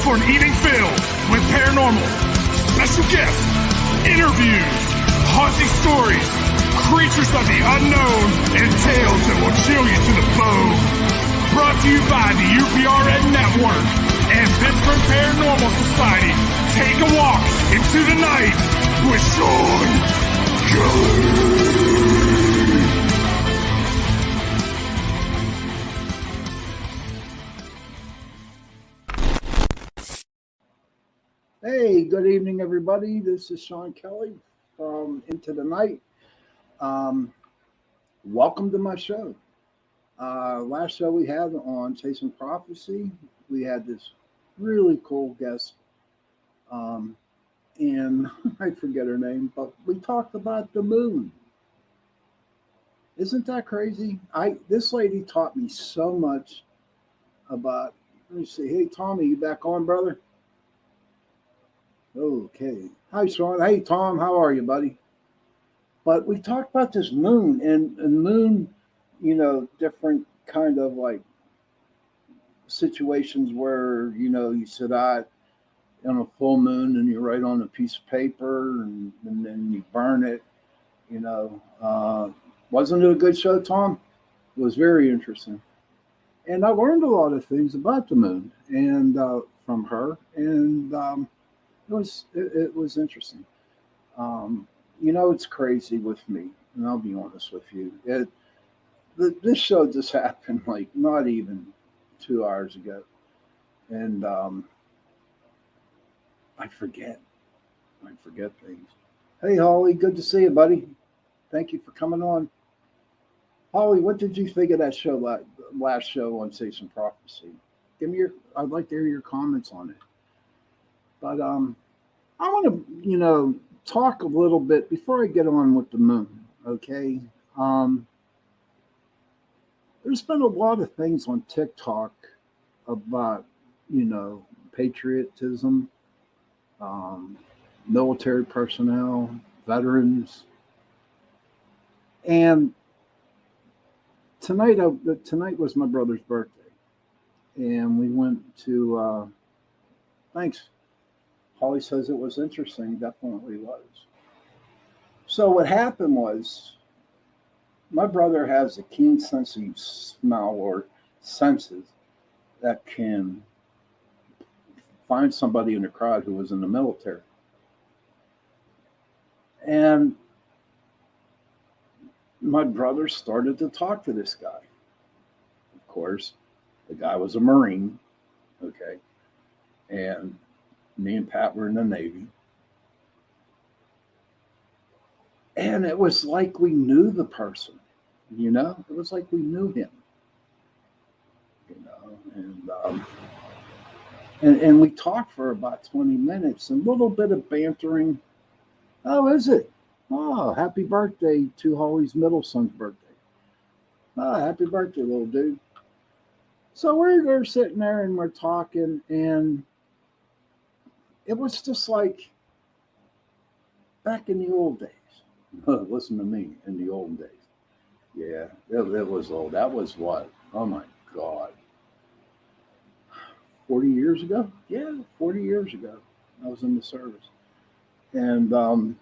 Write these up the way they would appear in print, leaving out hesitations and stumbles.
for an evening filled with paranormal, special guests, interviews, haunting stories, creatures of the unknown, and tales that will chill you to the bone. Brought to you by the UPRN Network and Pittsburgh Paranormal Society. Take a walk into the night with Shawn Kelly. Hey, good evening, everybody. This is Shawn Kelly from Into the Night. Welcome to my show. Last show we had on Chasing Prophecy, we had this really cool guest, and I forget her name, but we talked about the moon. Isn't that crazy? This lady taught me so much about. Let me see. Hey, Tommy, you back on, brother? Okay. Hi, Shawn. Hey, Tom. How are you, buddy? But we talked about this moon and moon, different kind of like situations where, you sit out on a full moon and you write on a piece of paper and then you burn it, Wasn't it a good show, Tom? It was very interesting. And I learned a lot of things about the moon and from her. And it was interesting. It's crazy with me, and I'll be honest with you. This show just happened like not even 2 hours ago, and I forget things. Hey, Holly, good to see you, buddy. Thank you for coming on. Holly, what did you think of that show last show on Chasing Prophecy? I'd like to hear your comments on it. But I want to, talk a little bit before I get on with the moon, okay? There's been a lot of things on TikTok about, patriotism, military personnel, veterans. And tonight was my brother's birthday. And we went to, thanks. Holly says it was interesting. Definitely was. So what happened was my brother has a keen sense of smell or senses that can find somebody in the crowd who was in the military. And my brother started to talk to this guy. Of course, the guy was a Marine, okay? And me and Pat were in the Navy. And it was like we knew the person, It was like we knew him, And we talked for about 20 minutes, a little bit of bantering. How is it? Oh, happy birthday to Holly's middle son's birthday. Oh, happy birthday, little dude. So we're sitting there and we're talking, and it was just like back in the old days. Listen to me, in the old days. Yeah, it was old. That was what? Oh my God. 40 years ago? Yeah, 40 years ago. I was in the service. And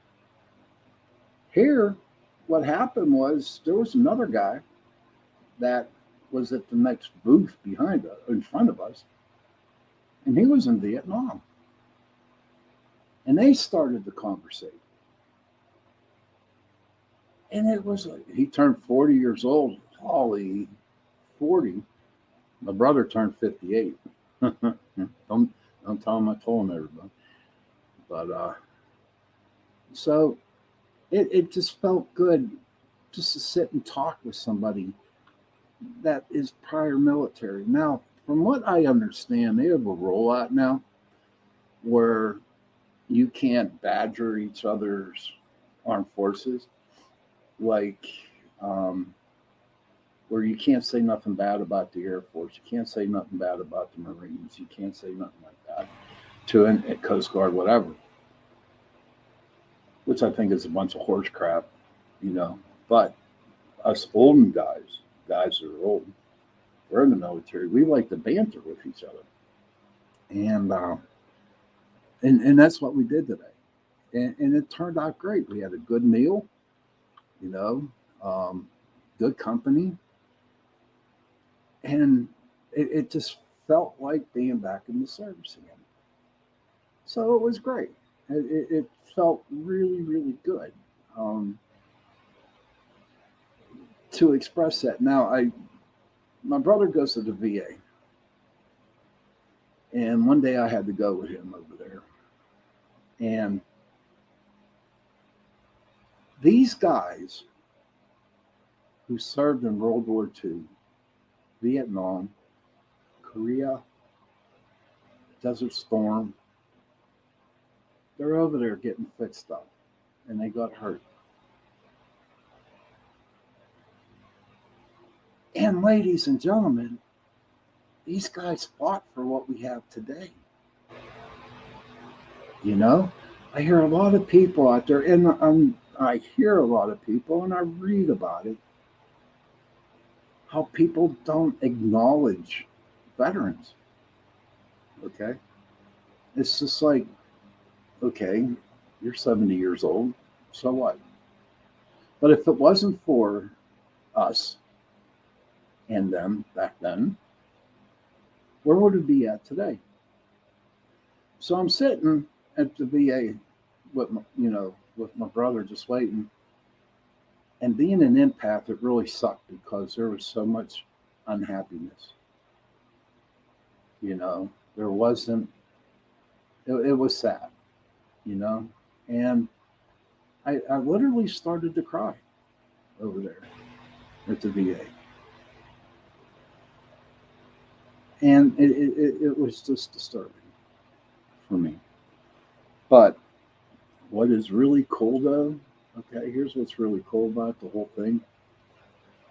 here, what happened was there was another guy that was at the next booth in front of us. And he was in Vietnam. And they started the conversation. And it was like, he turned 40 years old. Holly, 40. My brother turned 58. Don't tell him I told him, everybody. But, so it just felt good just to sit and talk with somebody that is prior military. Now, from what I understand, they have a rollout now where you can't badger each other's armed forces, like where you can't say nothing bad about the Air Force, you can't say nothing bad about the Marines, you can't say nothing like that to a Coast Guard, whatever, which I think is a bunch of horse crap, But us olden guys that are old, we're in the military, we like to banter with each other. And and that's what we did today. And it turned out great. We had a good meal, you know, um, good company, and it just felt like being back in the service again. So it was great. It felt really, really good to express that. Now, my brother goes to the VA, and one day I had to go with him over there. And these guys who served in World War II, Vietnam, Korea, Desert Storm, they're over there getting fixed up, and they got hurt. And ladies and gentlemen, these guys fought for what we have today. You know, I hear a lot of people out there, and I hear a lot of people, and I read about it, how people don't acknowledge veterans. Okay. It's just like, okay, you're 70 years old, so what? But if it wasn't for us and them back then, where would it be at today? So I'm sitting at the VA with with my brother just waiting. And being an empath, it really sucked because there was so much unhappiness. You know, there wasn't, it was sad, you know, and I literally started to cry over there at the VA. And it was just disturbing for me. But what is really cool though, okay, here's what's really cool about the whole thing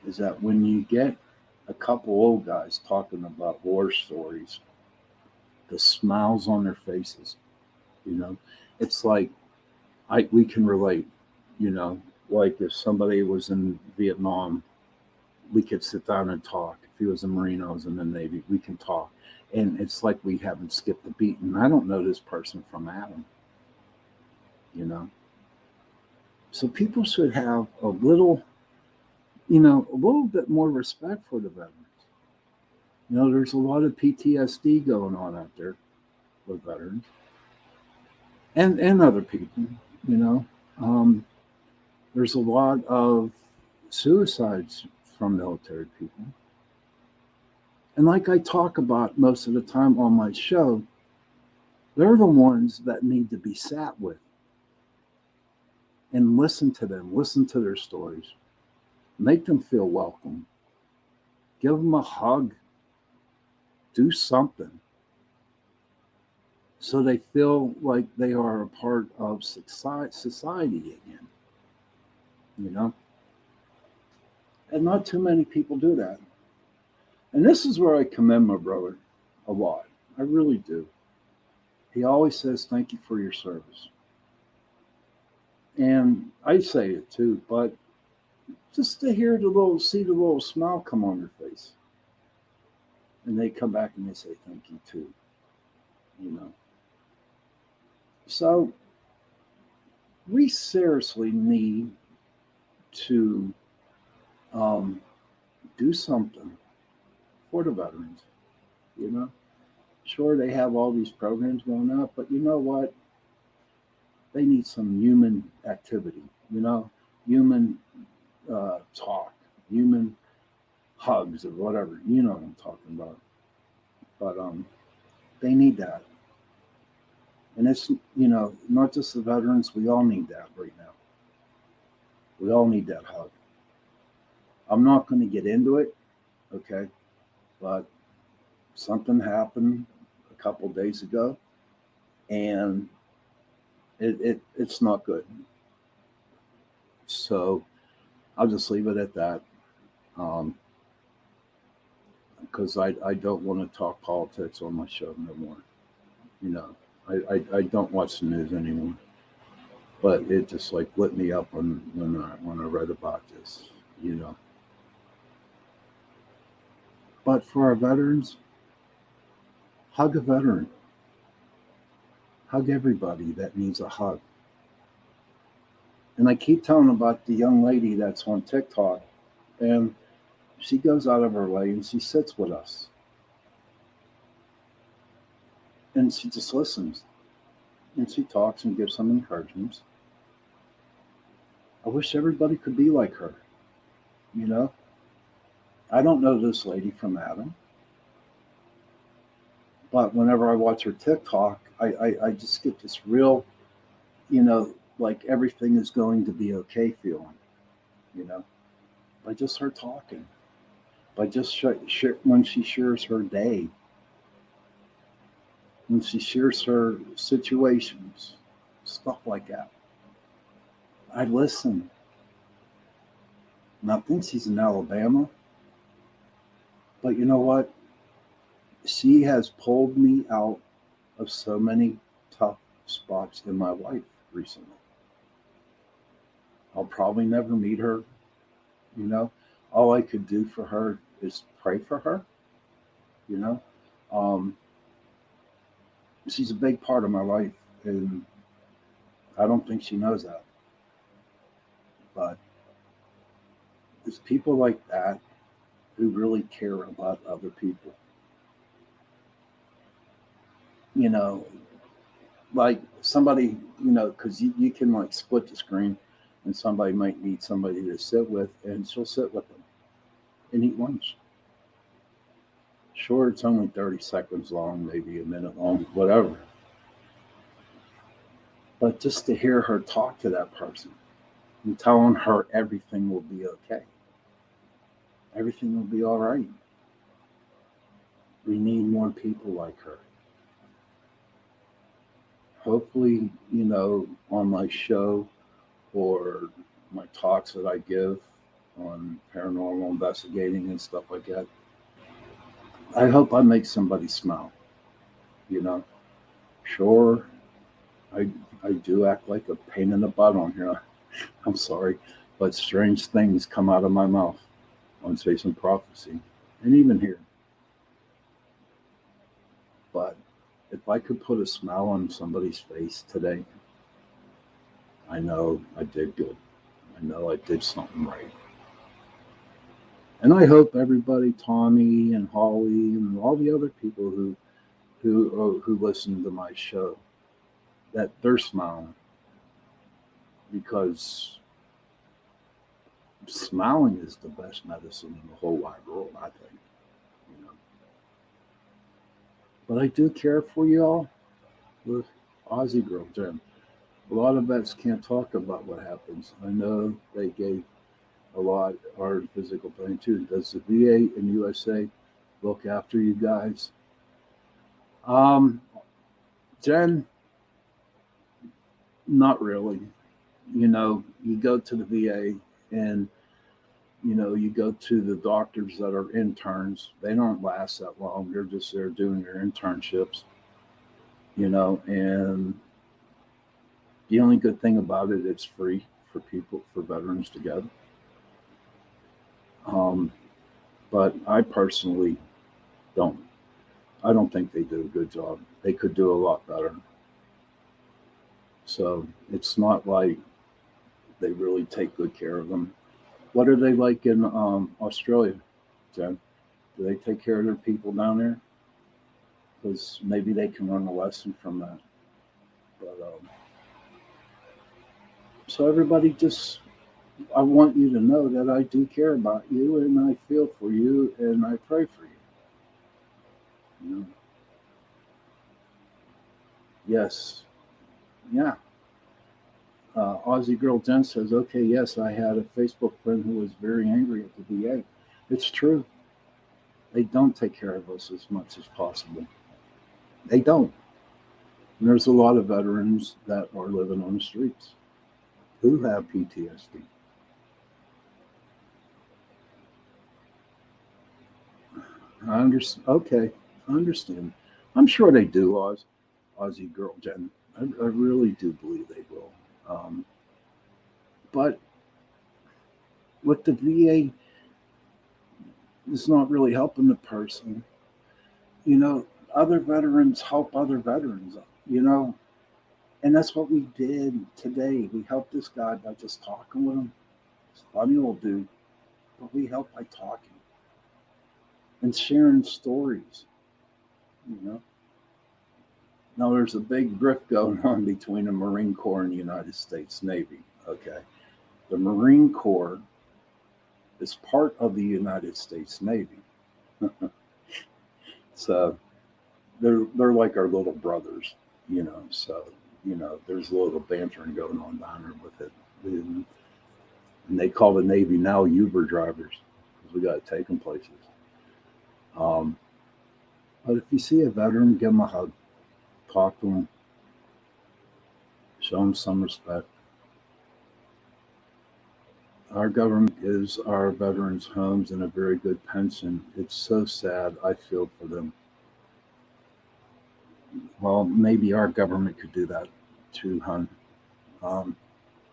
is that when you get a couple old guys talking about war stories, the smiles on their faces, you know, it's like we can relate, you know, like if somebody was in Vietnam, we could sit down and talk. If he was a Marine, I was in the Navy, we can talk. And it's like we haven't skipped a beat. And I don't know this person from Adam, you know. So people should have a little, a little bit more respect for the veterans. You know, there's a lot of PTSD going on out there with veterans and other people, you know. There's a lot of suicides from military people. And like I talk about most of the time on my show, they're the ones that need to be sat with and listen to them, listen to their stories, make them feel welcome, give them a hug, do something so they feel like they are a part of society again, you know? And not too many people do that. And this is where I commend my brother a lot. I really do. He always says, thank you for your service. And I say it too, but just to see the little smile come on their face. And they come back and they say, thank you too, you know. So we seriously need to do something for the veterans, you know. Sure, they have all these programs going up, but you know what? They need some human activity, you know, human talk, human hugs or whatever, you know what I'm talking about. But they need that. And it's, not just the veterans, we all need that right now. We all need that hug. I'm not going to get into it, okay? But something happened a couple days ago, and it's not good. So I'll just leave it at that, because I don't want to talk politics on my show no more. You know, I don't watch the news anymore. But it just like lit me up when I read about this, you know. But for our veterans, hug a veteran. Hug everybody that needs a hug. And I keep telling about the young lady that's on TikTok, and she goes out of her way and she sits with us and she just listens and she talks and gives some encouragements. I wish everybody could be like her, you know? I don't know this lady from Adam, but whenever I watch her TikTok, I just get this real, like everything is going to be okay feeling, you know, by just her talking, by just when she shares her day, when she shares her situations, stuff like that. I listen. And I think she's in Alabama. But you know what? She has pulled me out of so many tough spots in my life recently. I'll probably never meet her, you know. All I could do for her is pray for her, you know. Um, she's a big part of my life, and I don't think she knows that. But it's people like that who really care about other people. You know, like somebody, because you can like split the screen and somebody might need somebody to sit with, and she'll sit with them and eat lunch. Sure, it's only 30 seconds long, maybe a minute long, whatever. But just to hear her talk to that person and telling her everything will be okay, everything will be all right. We need more people like her. Hopefully, on my show or my talks that I give on paranormal investigating and stuff like that, I hope I make somebody smile. You know, sure, I I do act like a pain in the butt on here. I'm sorry, but strange things come out of my mouth on Faith and Prophecy, and even here. But if I could put a smile on somebody's face today, I know I did good. I know I did something right. And I hope everybody, Tommy and Holly and all the other people who listen to my show, that they're smiling, because smiling is the best medicine in the whole wide world, I think. You know. But I do care for you all with Aussie Girl Gym. A lot of vets can't talk about what happens. I know they gave a lot are physical pain too. Does the VA in USA look after you guys? Um, Jen, not really. You go to the VA and you go to the doctors that are interns. They don't last that long. They're just there doing their internships, and the only good thing about it, it's free for people, for veterans to go. Um, but I personally don't. I don't think they do a good job. They could do a lot better. So it's not like they really take good care of them. What are they like in Australia, Jen? Do they take care of their people down there? Because maybe they can learn a lesson from that. But so everybody, just I want you to know that I do care about you and I feel for you and I pray for you. You know? Yes, yeah. Aussie Girl Jen says, okay, yes, I had a Facebook friend who was very angry at the VA. It's true. They don't take care of us as much as possible. They don't. And there's a lot of veterans that are living on the streets who have PTSD. I understand. Okay, I understand. I'm sure they do, Aussie Girl Jen. I really do believe they will. But with the VA, it's not really helping the person. Other veterans help other veterans. You know, And that's what we did today. We helped this guy by just talking with him. He's a funny old dude, but we helped by talking and sharing stories, you know. Now, there's a big grift going on between the Marine Corps and the United States Navy. Okay. The Marine Corps is part of the United States Navy. So they're like our little brothers, you know. So, you know, there's a little bantering going on down there with it. And they call the Navy now Uber drivers because we got to take them places. Um, but if you see a veteran, give them a hug, talk to them, show them some respect. Our government gives our veterans homes and a very good pension. It's so sad. I feel for them. Well, maybe our government could do that too, hon. Um,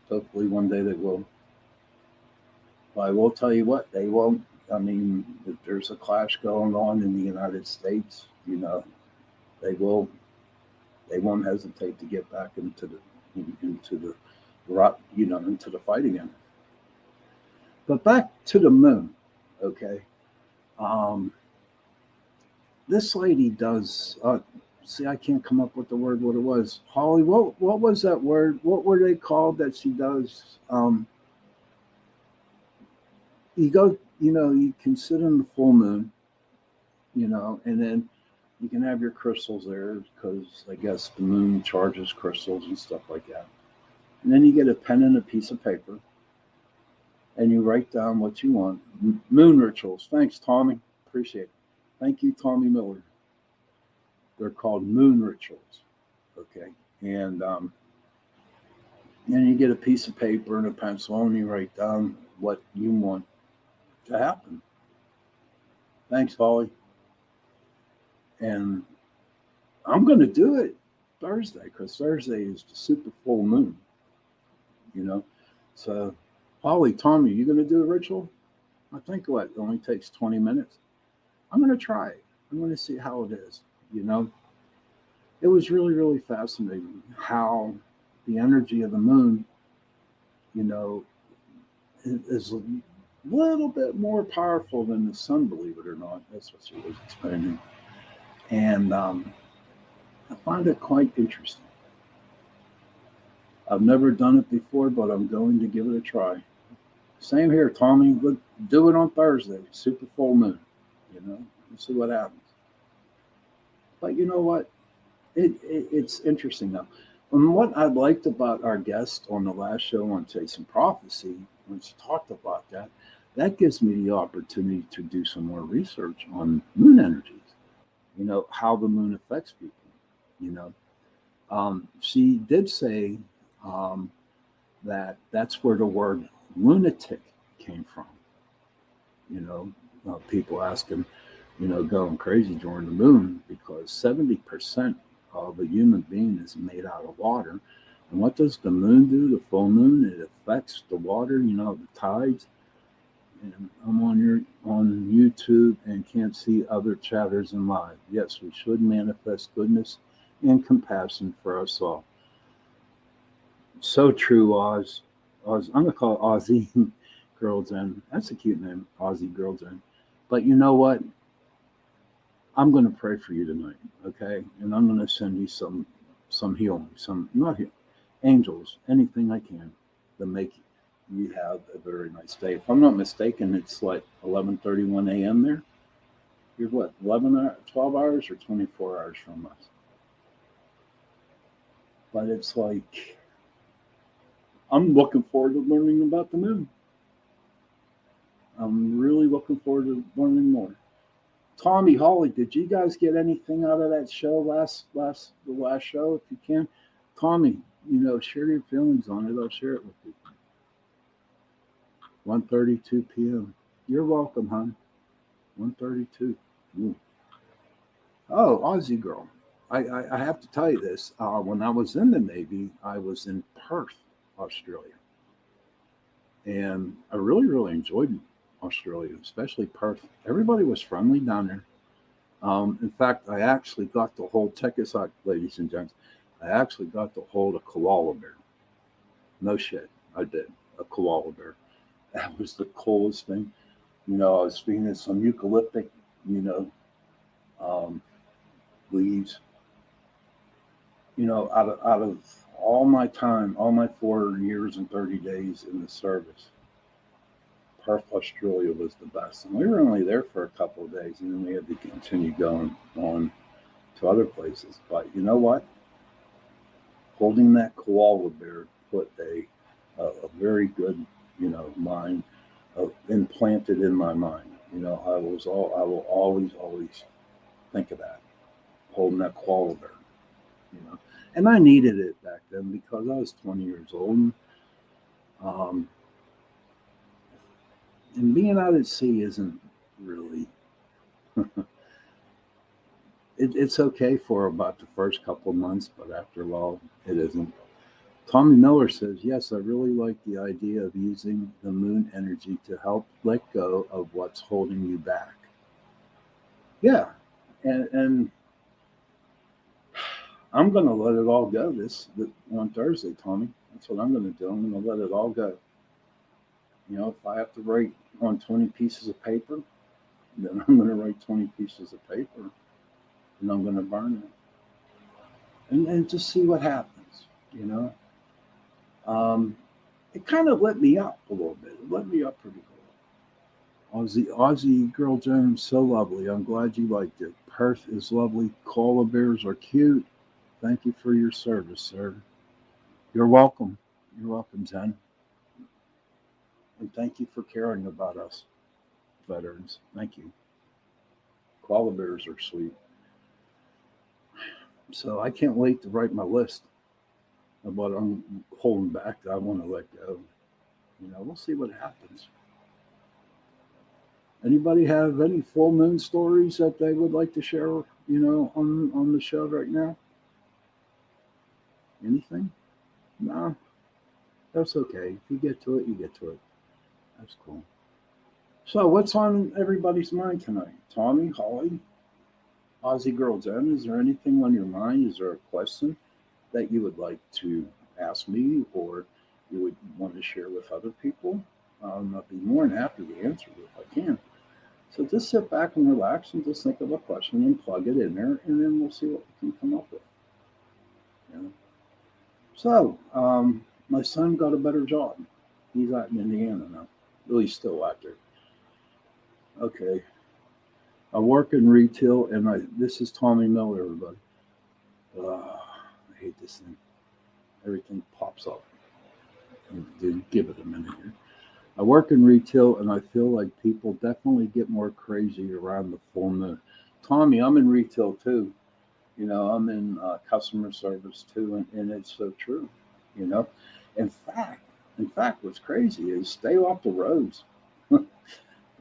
Hopefully one day they will. But I will tell you what, they won't. I mean, if there's a clash going on in the United States, you know, they will. They won't hesitate to get back into the into the fight again. But back to the moon, okay. Um, this lady does. See, I can't come up with the word. What it was, Holly? What was that word? What were they called that she does? You go, you know, you can sit in the full moon, you know, and then you can have your crystals there because I guess the moon charges crystals and stuff like that. And then you get a pen and a piece of paper and you write down what you want. Moon rituals. Thanks, Tommy. Appreciate it. Thank you, Tommy Miller. They're called moon rituals. Okay. And then you get a piece of paper and a pencil and you write down what you want to happen. Thanks, Holly. And I'm going to do it Thursday because Thursday is the super full moon, you know. So, Holly, Tommy, you going to do a ritual? I think what? It only takes 20 minutes. I'm going to try it. I'm going to see how it is, you know. It was really, really fascinating how the energy of the moon, you know, is a little bit more powerful than the sun, believe it or not. That's what she was explaining. And I find it quite interesting. I've never done it before, but I'm going to give it a try. Same here, Tommy. Look, do it on Thursday, super full moon. You know, let's see what happens. But you know what? It's interesting now. And what I liked about our guest on the last show on Chasing Prophecy, when she talked about that, that gives me the opportunity to do some more research on moon energies. You know, how the moon affects people. You know, she did say that that's where the word lunatic came from. You know, people asking, you know, going crazy during the moon because 70% of a human being is made out of water. And what does the moon do? The full moon, it affects the water, you know, the tides. And I'm on YouTube and can't see other chatters in live. Yes, we should manifest goodness and compassion for us all. So true, Oz. I'm gonna call it Aussie Girl Zen. That's a cute name, Aussie Girl Zen. But you know what? I'm gonna pray for you tonight, okay? And I'm gonna send you some healing, some not healing, angels, anything I can to make you have a very nice day. If I'm not mistaken, it's like 11:31 a.m. there. You're what, 12 hours or 24 hours from us? But it's like, I'm looking forward to learning about the moon. I'm really looking forward to learning more. Tommy, Holly, did you guys get anything out of that show the last show? If you can, Tommy, you know, share your feelings on it. I'll share it with you. 1:32 p.m. You're welcome, hon. 1:32. Ooh. Oh, Aussie girl. I have to tell you this. When I was in the Navy, I was in Perth, Australia. And I really, really enjoyed Australia, especially Perth. Everybody was friendly down there. In fact, I actually got to hold, check this out, ladies and gents. I actually got to hold a koala bear. No shit, I did. A koala bear. That was the coolest thing. I was feeding some eucalyptic, you know, um, leaves. Out of all my time, all my 4 years and 30 days in the service, Perth, Australia was the best. And we were only there for a couple of days, and then we had to continue going on to other places. But you know what? Holding that koala bear put a very good, mind implanted in my mind. I will always think of that, holding that koala bear. You know, and I needed it back then because I was 20 years old. Um, and being out at sea isn't really. It's okay for about the first couple of months, but after a while, it isn't. Tommy Miller says, yes, I really like the idea of using the moon energy to help let go of what's holding you back. Yeah. And I'm going to let it all go this on Thursday, Tommy. That's what I'm going to do. I'm going to let it all go. If I have to write on 20 pieces of paper, then I'm going to write 20 pieces of paper and I'm going to burn it. And just see what happens, It kind of lit me up a little bit. It lit me up pretty cool. Aussie Girl Jones, so lovely. I'm glad you liked it. Perth is lovely. Koala bears are cute. Thank you for your service, sir. You're welcome. You're welcome, Zen. And thank you for caring about us, veterans. Thank you. Koala bears are sweet. So I can't wait to write my list of what I'm holding back that I want to let go. We'll see what happens. Anybody have any full moon stories that they would like to share, on the show right now? Anything? No, that's okay. If you get to it, you get to it. That's cool. So, what's on everybody's mind tonight? Tommy, Holly, Aussie Girl Jen, is there anything on your mind? Is there a question that you would like to ask me or you would want to share with other people? I'd be more than happy to answer it if I can. So just sit back and relax and just think of a question and plug it in there, and then we'll see what we can come up with. So, my son got a better job. He's out in Indiana now. Well, he's still out there. Okay. I work in retail, and this is Tommy Miller, everybody. I hate this thing. Everything pops up. Give it a minute here. I work in retail, and I feel like people definitely get more crazy around the full moon. Tommy, I'm in retail too. I'm in customer service too, and it's so true. You know, in fact, what's crazy is stay off the roads,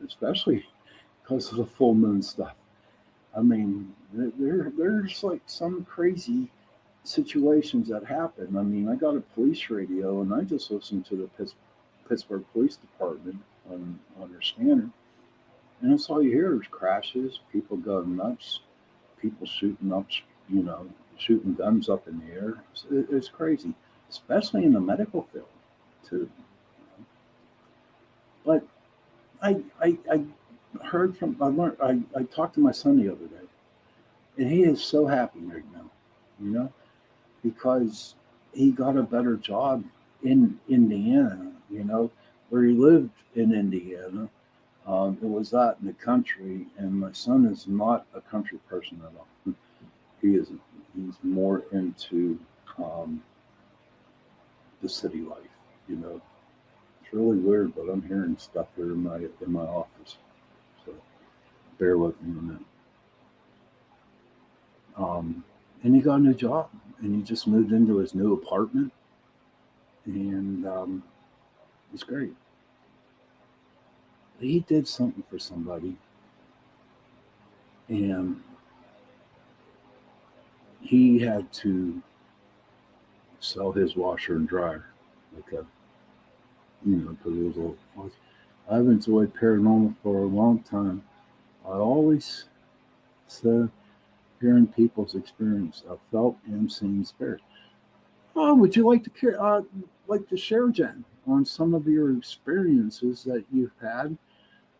especially because of the full moon stuff. I mean, there's like some crazy situations that happen. I mean, I got a police radio, and I just listened to the Pittsburgh Police Department on their scanner, and that's all you hear is crashes, people going nuts, people shooting guns up in the air. It's crazy, especially in the medical field, too. But I heard from I talked to my son the other day, and he is so happy right now, because he got a better job in Indiana, where he lived in Indiana. It was out in the country, and my son is not a country person at all. He's more into the city life, It's really weird, but I'm hearing stuff here in my office, so bear with me a minute. And he got a new job, and he just moved into his new apartment, and it's great. He did something for somebody, and he had to sell his washer and dryer. Okay, because it was a little. I've enjoyed paranormal for a long time. I always said hearing people's experience. I felt and seen spirits. Oh, would you like to share, Jen, on some of your experiences that you've had,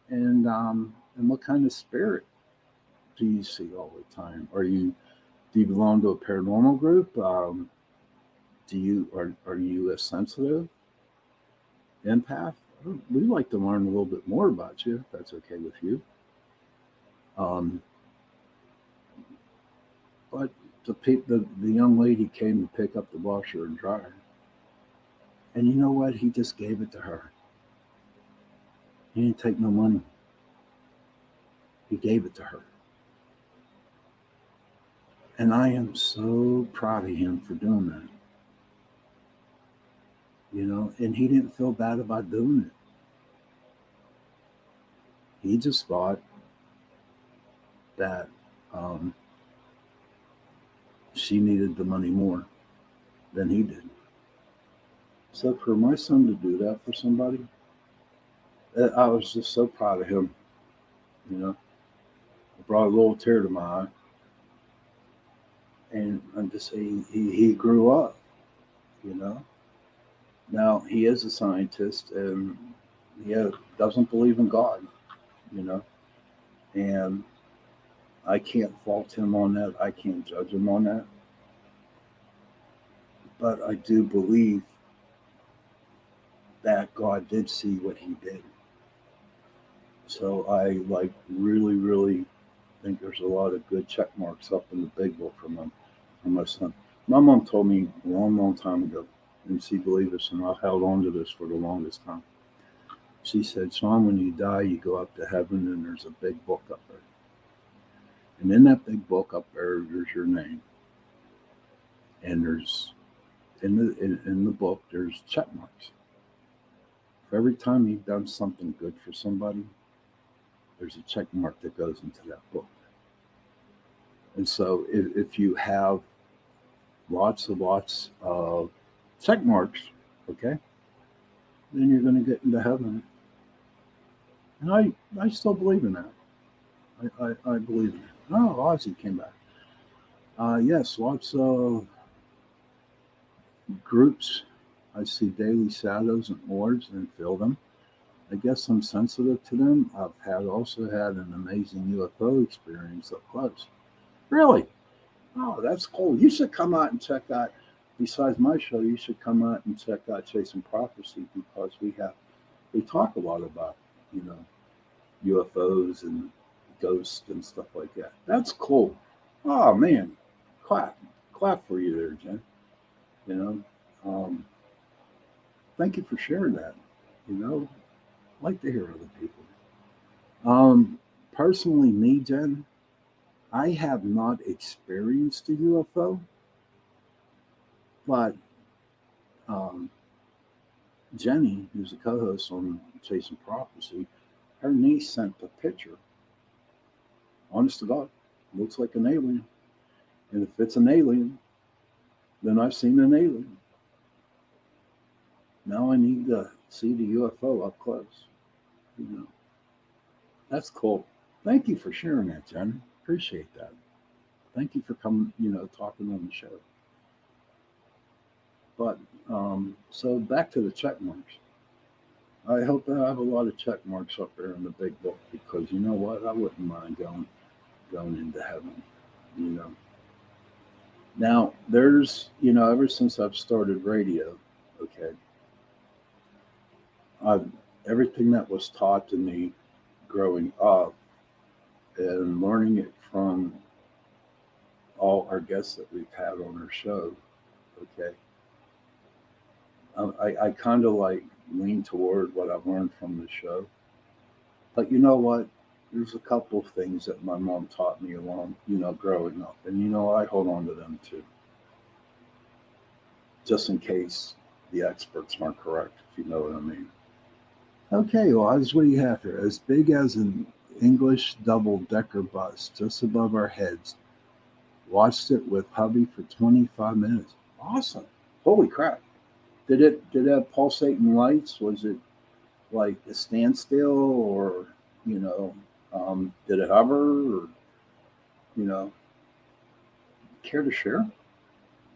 and what kind of spirit do you see all the time? Do you belong to a paranormal group? Are you a sensitive empath? We'd like to learn a little bit more about you, if that's okay with you. Um, but the young lady came to pick up the washer and dryer, and you know what? He just gave it to her. He didn't take no money. He gave it to her, and I am so proud of him for doing that. And he didn't feel bad about doing it. He just thought that um, she needed the money more than he did. So for my son to do that for somebody, I was just so proud of him. It brought a little tear to my eye, and I'm just saying he grew up. You know. Now he is a scientist, and he doesn't believe in God. You know, and I can't fault him on that. I can't judge him on that. But I do believe that God did see what he did. So I really, really think there's a lot of good check marks up in the big book for my son. My mom told me a long, long time ago, and she believed us, and I've held on to this for the longest time. She said, Shawn, when you die, you go up to heaven, and there's a big book up there. And in that big book up there's your name. And there's in the book, there's check marks. For every time you've done something good for somebody, there's a check mark that goes into that book. And so if you have lots of check marks, okay, then you're going to get into heaven. And I still believe in that. I believe in it. Oh, Ozzy came back. Yes, lots of groups. I see daily shadows and orbs and feel them. I guess I'm sensitive to them. I've also had an amazing UFO experience up close. Really? Oh, that's cool. You should come out and check out. Besides my show, you should come out and check out Chasing Prophecy, because we talk a lot about UFOs and ghosts and stuff like that. That's cool. Oh man, clap for you there, Jen. You know, um, thank you for sharing that. I like to hear other people. Personally, me, Jen, I have not experienced a UFO, but um, Jenny, who's a co-host on Chasing Prophecy, her niece sent a picture. Honest to God, looks like an alien. And if it's an alien, then I've seen an alien. Now I need to see the UFO up close. You know, that's cool. Thank you for sharing that, Jen. Appreciate that. Thank you for coming, talking on the show. But so back to the check marks. I hope I have a lot of check marks up there in the big book, because you know what? I wouldn't mind going into heaven. You know. Now there's ever since I've started radio, okay, I've everything that was taught to me growing up and learning it from all our guests that we've had on our show, okay. I kind of lean toward what I've learned from the show. But you know what? There's a couple of things that my mom taught me along, growing up. And, I hold on to them too. Just in case the experts aren't correct, if you know what I mean. Okay, well, what do you have here? As big as an English double-decker bus just above our heads. Watched it with hubby for 25 minutes. Awesome. Holy crap. Did it have pulsating lights? Was it like a standstill, or did it hover, or care to share?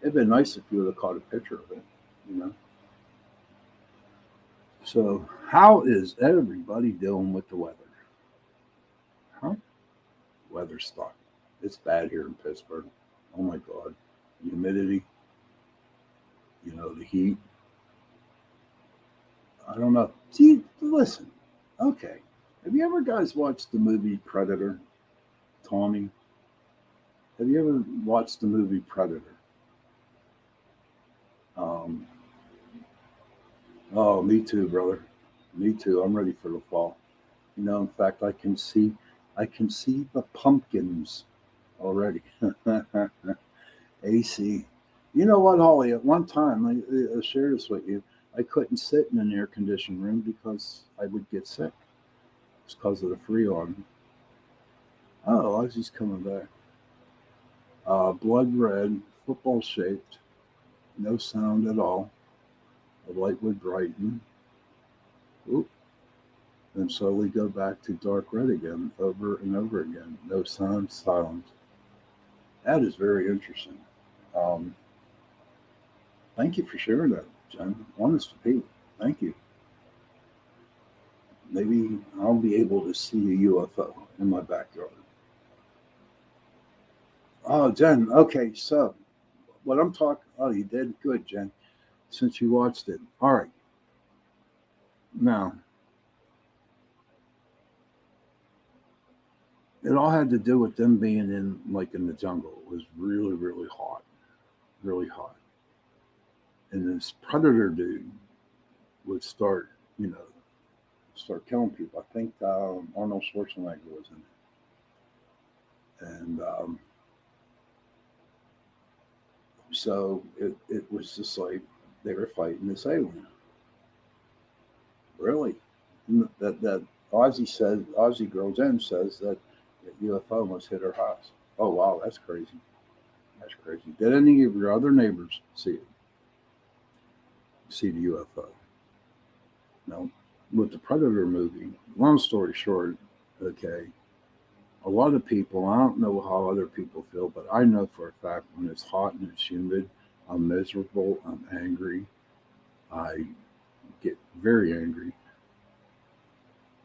It'd been nice if you would have caught a picture of it, you know. So, how is everybody dealing with the weather? Huh? Weather stuff. It's bad here in Pittsburgh. Oh my God. Humidity, the heat. I don't know. See, listen. Okay. Have you ever guys watched the movie Predator? Tommy? Have you ever watched the movie Predator? Um, oh, me too, brother. Me too. I'm ready for the fall. In fact, I can see the pumpkins already. AC. You know what, Holly? At one time, I share this with you. I couldn't sit in an air-conditioned room because I would get sick. It's because of the Freon. Oh, I was just coming back. Blood red, football shaped, no sound at all. The light would brighten, oop, then slowly go back to dark red again, over and over again. No sound, silence. That is very interesting. Um, Thank you for sharing that, Jen. Honest to Pete. Thank you. Maybe I'll be able to see a UFO in my backyard. Oh, Jen. Okay, so what I'm talking. Oh, you did good, Jen. Since you watched it. All right. Now, it all had to do with them being in the jungle. It was really, really hot, really hot. And this predator dude would you know, start killing people. I think Arnold Schwarzenegger was in it, and so it was just like they were fighting this alien. Really, that Aussie girl Jen says that the UFO must hit her house. Oh wow, that's crazy. That's crazy. Did any of your other neighbors see the UFO? No. With the Predator movie, long story short, okay, a lot of people, I don't know how other people feel, but I know for a fact when it's hot and it's humid, I'm miserable, I'm angry, I get very angry.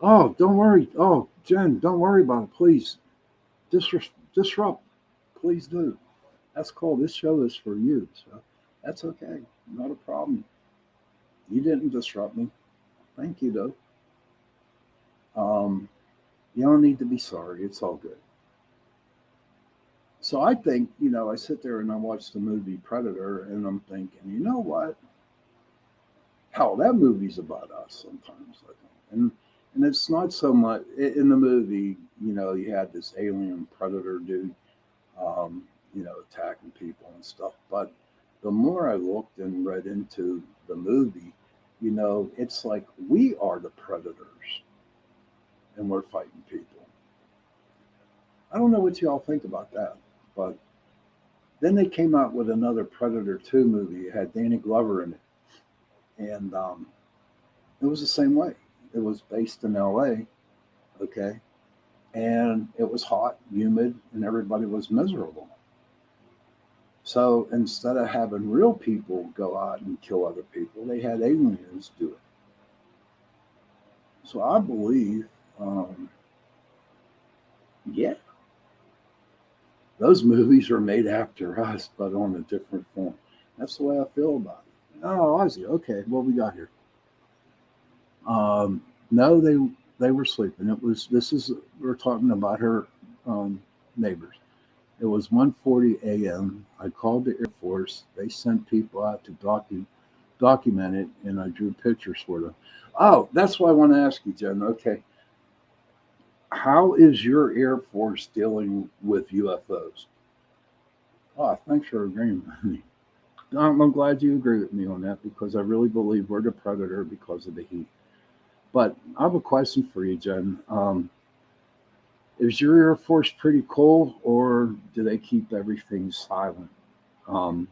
Oh, don't worry. Oh, Jen, don't worry about it. Please disrupt. Please do. That's cool. This show is for you. So that's okay. Not a problem. You didn't disrupt me. Thank you, though. Um, you don't need to be sorry. It's all good. So I think, I sit there and I watch the movie Predator and I'm thinking, you know what? Hell, that movie's about us sometimes, I think. And it's not so much in the movie, you had this alien predator dude, attacking people and stuff. But the more I looked and read into the movie, it's like we are the predators and we're fighting people. I don't know what y'all think about that, but then they came out with another Predator 2 movie. It had Danny Glover in it. And it was the same way. It was based in LA, okay? And it was hot, humid, and everybody was miserable. So instead of having real people go out and kill other people, they had aliens do it. So I believe, um, yeah, those movies are made after us, but on a different form. That's the way I feel about it. Oh, Ozzy. Okay, what we got here? No, they were sleeping. It was this is we're talking about her neighbors. It was 1:40 a.m. I called the Air Force. They sent people out to document it, and I drew pictures for them. Oh, that's what I want to ask you, Jen. Okay, how is your Air Force dealing with UFOs? Oh, thanks for agreeing with me. I'm glad you agree with me on that because I really believe we're the predator because of the heat. But I have a question for you, Jen. Is your Air Force pretty cool, or do they keep everything silent um,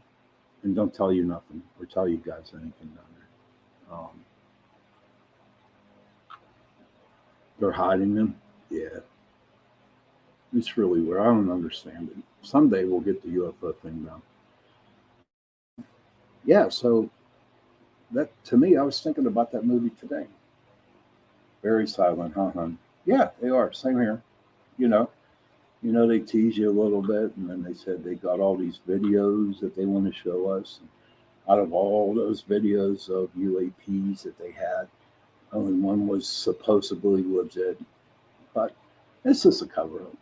and don't tell you nothing or tell you guys anything down there? They're hiding them. Yeah, it's really weird. I don't understand it. Someday we'll get the UFO thing down. yeah, so that to me, I was thinking about that movie today. Very silent, huh, hun? Yeah, they are. Same here. You know, they tease you a little bit, and then they said they got all these videos that they want to show us. Out of all those videos of UAPs that they had, only one was supposedly legit, but it's just a cover up.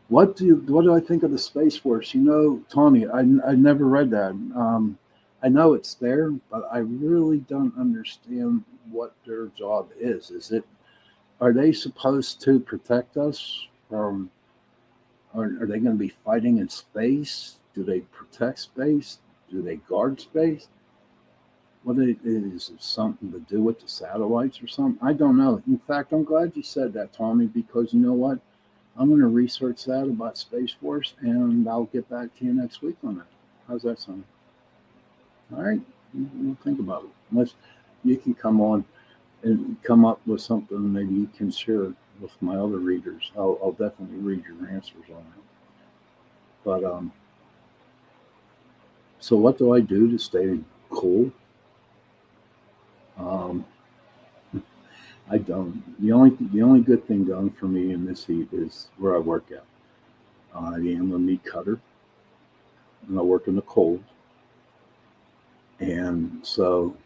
What do I think of the Space Force? Tommy, I never read that. I know it's there, but I really don't understand what their job is. Are they supposed to protect us from? Are they going to be fighting in space? Do they protect space? Do they guard space? Is it something to do with the satellites or something? I don't know. In fact, I'm glad you said that, Tommy, because you know what? I'm going to research that about Space Force, and I'll get back to you next week on that. How's that sound? All right, we'll think about it. Unless you can come on and come up with something maybe you can share with my other readers. I'll definitely read your answers on it. But so what do I do to stay cool? Um, I don't. The only good thing done for me in this heat is where I work at. I am a meat cutter, and I work in the cold, and so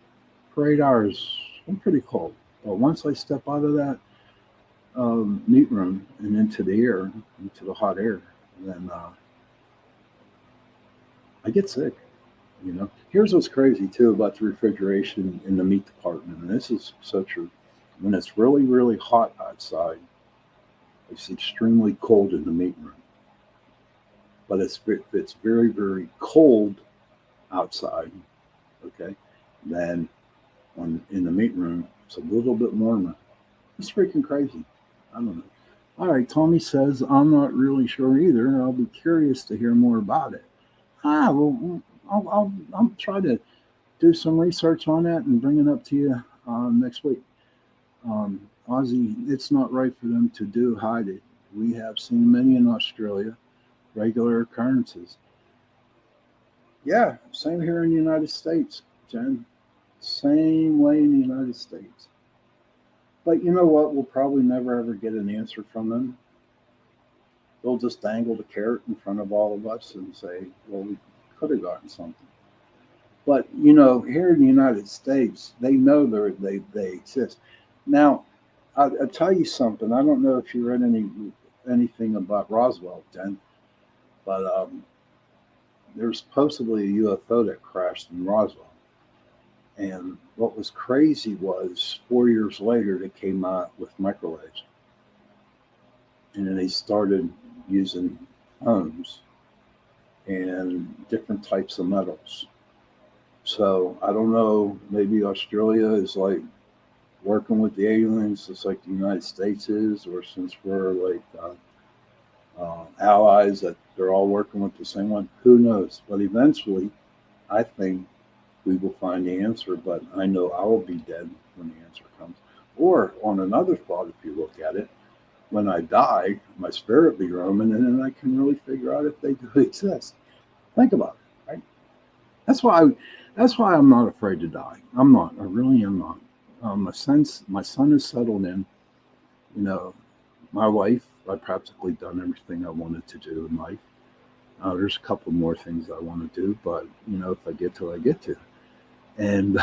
for 8 hours I'm pretty cold. But once I step out of that meat room and into the air, into the hot air, then I get sick. Here's what's crazy too about the refrigeration in the meat department, and this is so true. When it's really, really hot outside, it's extremely cold in the meat room. But it's very, very cold outside, okay, then in the meat room, it's a little bit warmer. It's freaking crazy. I don't know. All right, Tommy says, I'm not really sure either. I'll be curious to hear more about it. Well, I'll try to do some research on that and bring it up to you next week. Aussie, it's not right for them to do hide it. We have seen many in Australia, regular occurrences. Yeah, same here in the United States, Jen. Same way in the United States. But you know what? We'll probably never ever get an answer from them. They'll just dangle the carrot in front of all of us and say, well, we could have gotten something. But, here in the United States, they know they exist. Now, I'll tell you something. I don't know if you read anything about Roswell, Jen, but there's supposedly a UFO that crashed in Roswell. And what was crazy was 4 years later, they came out with microwaves. And then they started using homes and different types of metals. So I don't know, maybe Australia is like working with the aliens just like the United States is, or since we're like allies that they're all working with the same one. Who knows? But eventually, I think we will find the answer, but I know I will be dead when the answer comes. Or on another thought, if you look at it, when I die, my spirit be roaming, and then I can really figure out if they do exist. Think about it, right? That's why I'm not afraid to die. I'm not. I really am not. My son is settled in. My wife, I've practically done everything I wanted to do in life. There's a couple more things I want to do, but if I get to, I get to. And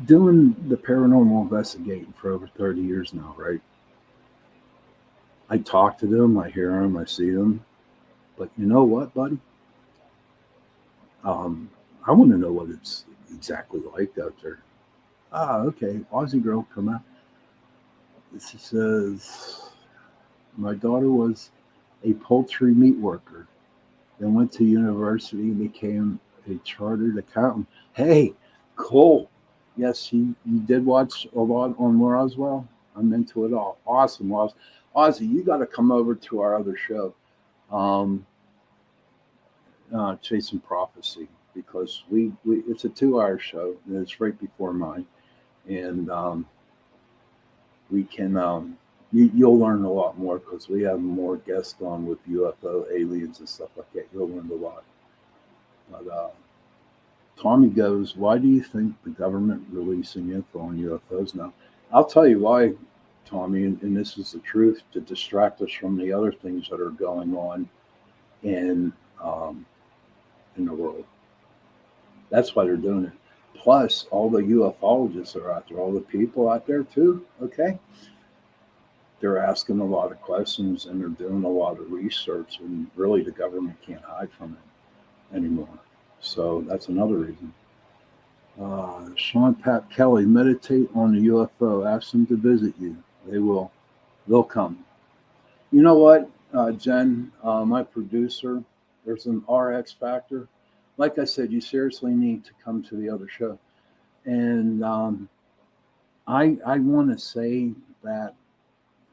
doing the paranormal investigating for over 30 years now, right? I talk to them, I hear them, I see them. But you know what, buddy? I want to know what it's exactly like out there. Okay. Aussie girl come out. She says, my daughter was a poultry meat worker, then went to university and became a chartered accountant. Hey, cool. Yes, you did watch a lot on Roswell. I'm into it all. Awesome, Aussie, you got to come over to our other show, Chasing Prophecy, because we it's a 2-hour show and it's right before mine, and we can You'll learn a lot more because we have more guests on with UFO aliens and stuff like that. You'll learn a lot. But Tommy goes, why do you think the government releasing info on UFOs now? I'll tell you why, Tommy, and this is the truth, to distract us from the other things that are going on in the world. That's why they're doing it. Plus, all the ufologists are out there, all the people out there too, okay? They're asking a lot of questions and they're doing a lot of research, and really the government can't hide from it anymore. So that's another reason. Sean Pat Kelly, meditate on the UFO. Ask them to visit you. They will. They'll come. You know what, Jen, my producer, there's an RX factor. Like I said, you seriously need to come to the other show. And I want to say that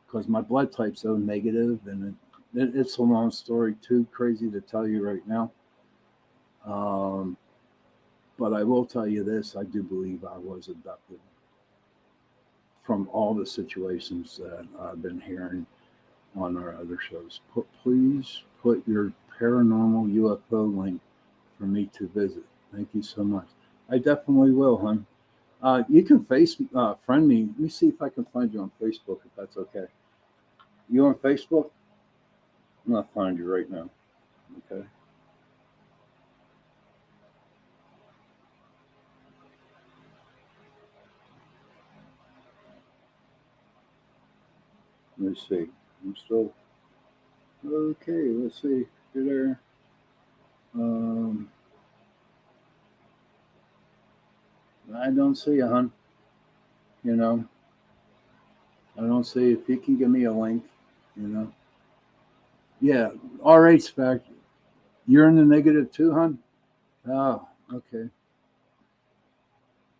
because my blood type's so negative, and it's a long story, too crazy to tell you right now. But I will tell you this, I do believe I was abducted from all the situations that I've been hearing on our other shows. Please put your paranormal UFO link for me to visit. Thank you so much. I definitely will, hon. You can friend me. Let me see if I can find you on Facebook, if that's okay. You on Facebook? I'm going to find you right now. Okay. Let's see. I'm still okay. Let's see. You're there. I don't see you, hon. You know, I don't see. If you can give me a link, you know. Yeah, RH Factor. You're in the negative too, hon? Oh, okay.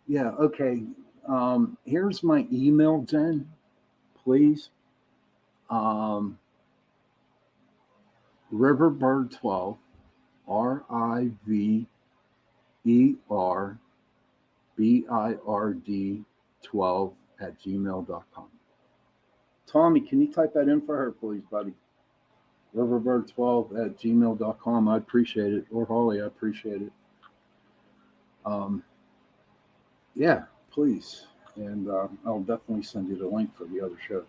Yeah, okay. Here's my email, Jen, please. Riverbird12, RIVERBIRD 12 at gmail.com. Tommy, can you type that in for her, please, buddy? Riverbird12 at gmail.com. I appreciate it. Or Holly, I appreciate it. Yeah, please. And I'll definitely send you the link for the other show.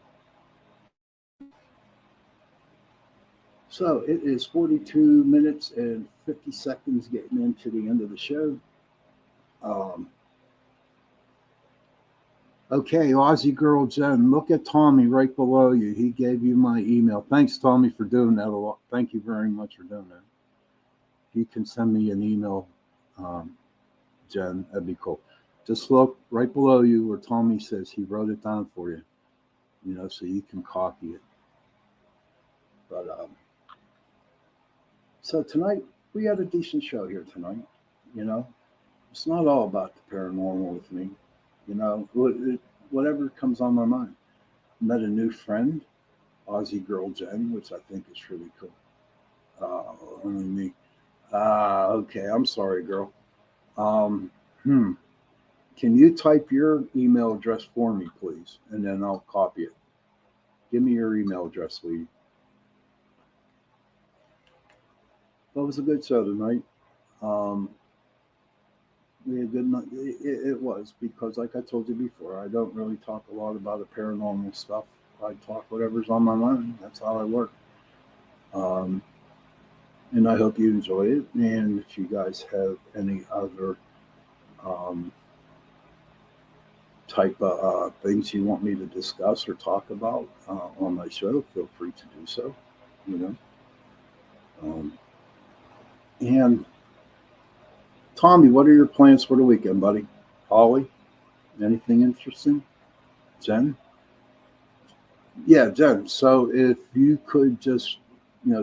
So it is 42 minutes and 50 seconds getting into the end of the show. Okay, Aussie Girl Jen, look at Tommy right below you. He gave you my email. Thanks, Tommy, for doing that a lot. Thank you very much for doing that. You can send me an email, Jen. That'd be cool. Just look right below you where Tommy says he wrote it down for you, so you can copy it. But so tonight, we had a decent show here tonight. It's not all about the paranormal with me. Whatever comes on my mind. Met a new friend, Aussie Girl Jen, which I think is really cool. Only me. Okay, I'm sorry, girl. Can you type your email address for me, please? And then I'll copy it. Give me your email address, sweetie. Well, it was a good show tonight. We had a good night. It was, because, like I told you before, I don't really talk a lot about the paranormal stuff. I talk whatever's on my mind. That's how I work. And I hope you enjoy it. And if you guys have any other type of things you want me to discuss or talk about on my show, feel free to do so. And Tommy, what are your plans for the weekend, buddy? Holly, anything interesting? Jen? Yeah, Jen. So if you could just,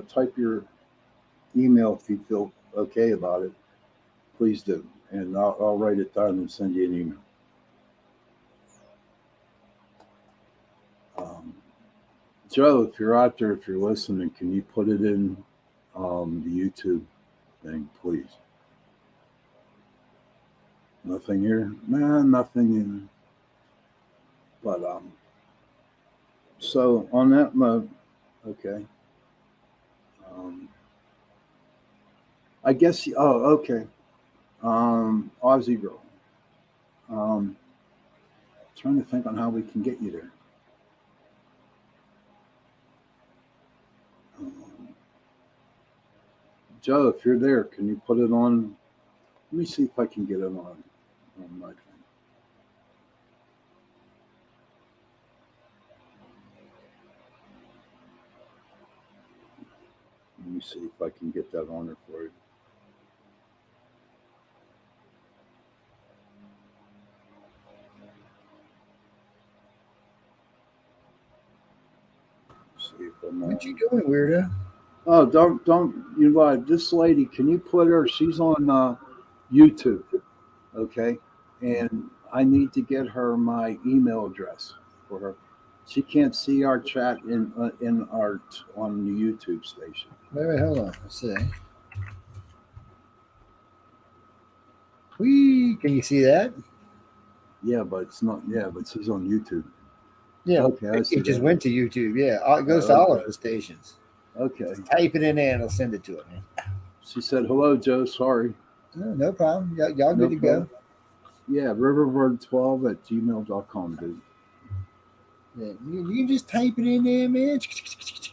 type your email if you feel okay about it, please do. And I'll write it down and send you an email. Joe, if you're out there, if you're listening, can you put it in the YouTube thing, please? Nothing here? Nah, nothing in. But So on that note, okay. I guess. Oh, okay. Aussie girl. Um, Trying to think on how we can get you there. Um, Joe, if you're there, can you put it on? Let me see if I can get it on my thing. Let me see if I can get that on there for you. See if I'm What you on. doing, weirdo? Oh, don't you lie. This lady, can you put her? She's on YouTube, okay? And I need to get her my email address for her. She can't see our chat in our on the YouTube station. Wait, hold on. Let's see. Whee! Can you see that? Yeah, but it's not. Yeah, but she's on YouTube. Yeah, Okay, I see it just that. went to YouTube. Yeah, it goes to all Okay, of the stations. okay. Type it in there and it'll send it to it, man. She said, "Hello, Joe. Sorry, No problem. Y'all no good to problem." go. Yeah, riverbird12@gmail.com, dude. Yeah, you can just type it in there, man.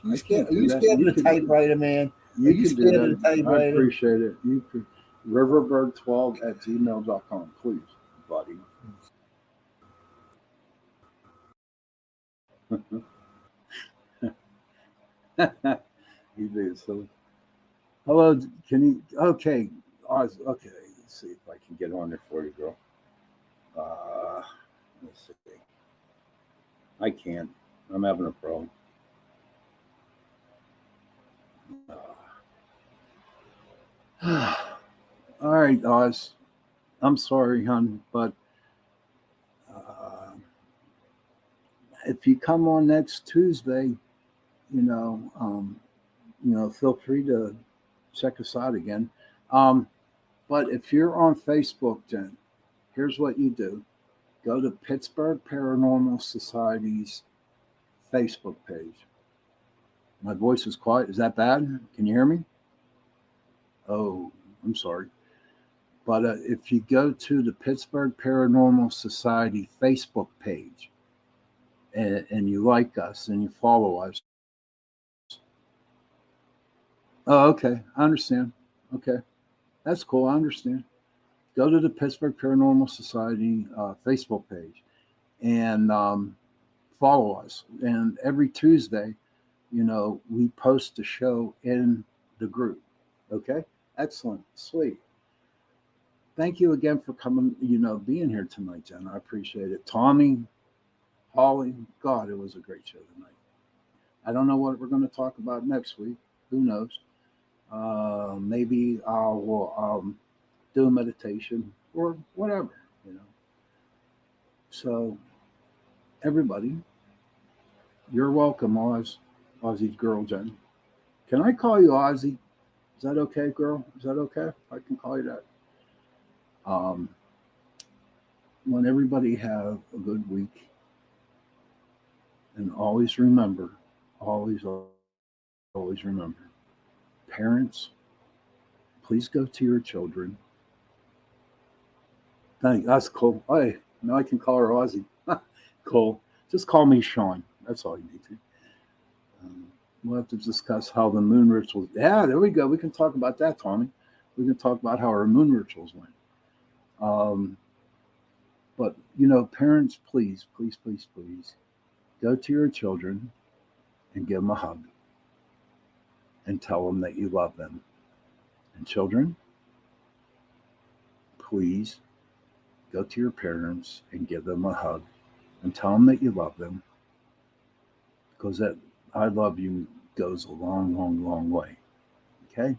I can't Are do you that. scared of the typewriter, man? Are You you can do scared of that. the I typewriter? appreciate it. You could riverbird12@gmail.com, please, buddy. You do so. Hello, can you? Okay, okay. Let's see if I can get on there for you, girl. Let's see. I can't. I'm having a problem. All right, Oz. I'm sorry, hon, but uh, if you come on next Tuesday, you know, feel free to check us out again. Um, but if you're on Facebook, then here's what you do: go to Pittsburgh Paranormal Society's Facebook page. My voice is quiet. Is that bad? Can you hear me? Oh, I'm sorry. But if you go to the Pittsburgh Paranormal Society Facebook page and you like us and you follow us, oh, okay, I understand. Okay, that's cool. I understand. Go to the Pittsburgh Paranormal Society Facebook page and follow us. And every Tuesday, we post a show in the group. Okay, excellent, sweet. Thank you again for coming, being here tonight, Jen. I appreciate it. Tommy, Holly, God, it was a great show tonight. I don't know what we're going to talk about next week. Who knows? Maybe I will do a meditation or whatever, you know. So, everybody, you're welcome, Ozzy's girl, Jen. Can I call you Ozzy? Is that okay, girl? Is that okay? I can call you that. Um, Want everybody have a good week, and always remember, always, always remember, parents, please go to your children. That's cool. Hey, now I can call her Ozzy. Cool. Just call me Shawn. That's all you need to. Um, we'll have to discuss how the moon rituals. Yeah, there we go. We can talk about that, Tommy. We can talk about how our moon rituals went. Um, but parents, please, please, please, please, go to your children and give them a hug and tell them that you love them. And children, please go to your parents and give them a hug and tell them that you love them, because that I love you goes a long, long, long way. Okay?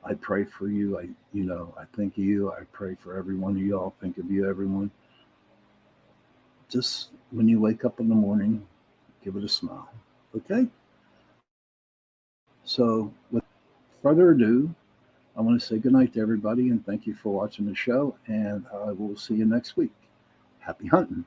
I pray for you. I think of you. I pray for every one of y'all. Think of you, everyone. Just when you wake up in the morning, give it a smile. Okay? So, with further ado, I want to say good night to everybody and thank you for watching the show. And I will see you next week. Happy hunting.